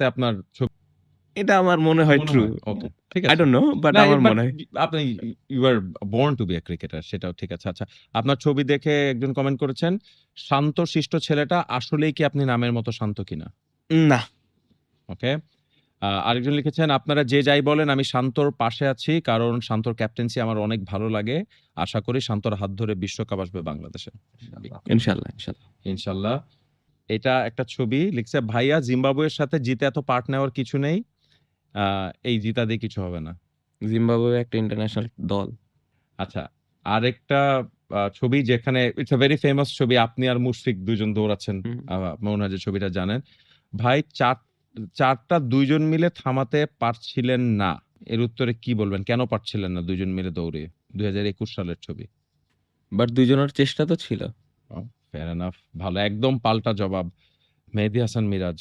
আপনার ছবি এটা আমার মনে হয় মনে ট্রু। হয়? ওকে, ঠিক আই আছে। ডোন্ট নো বাট না, আমার বাট মনে হয়। আপনি you are born to be a cricketer, সেটাও ঠিক আছে। আচ্ছা, আপনার ছবি দেখে একজন কমেন্ট করেছেন, "শান্তশিষ্ট ছেলেটা আসলেই কি আপনি নামের মতো শান্ত কিনা?" না। ওকে। আরেকজন লিখেছেন, "আপনারা যে যাই বলেন আমি শান্তর পাশে আছি। কারণ শান্তর ক্যাপ্টেন্সি আমার অনেক ভালো লাগে। আশা করি শান্তর হাত ধরে বিশ্বকাপ আসবে বাংলাদেশে।" ইনশাআল্লাহ, ইনশাআল্লাহ। ইনশাআল্লাহ। এটা একটা ছবি লিখছে, "ভাইয়া জিম্বাবুয়ের সাথে জিতে এত পার্ট নেওয়ার কিছু নেই। আ এই জিতা দিয়ে কিছু হবে না।" জিম্বাবুয়ে একটা ইন্টারন্যাশনাল দল। আচ্ছা, আরেকটা ছবি যেখানে ইটস আ ভেরি ফেমাস ছবি। আপনি আর মুশফিক ২ জন দৌড়াচ্ছেন। হুম। মনে হয় যে ছবিটা জানেন। ভাই ৪ টা ২ জন মিলে থামাতে পারছিলেন না। এর উত্তরে কি বলবেন? কেন পারছিলেন না ২ জন মিলে দৌড়ে? ২০২১ সালের ছবি। বাট ২ জনের চেষ্টা তো ছিল। Fair enough. ভালো। একদম পাল্টা জবাব। মেহেদী হাসান মিরাজ।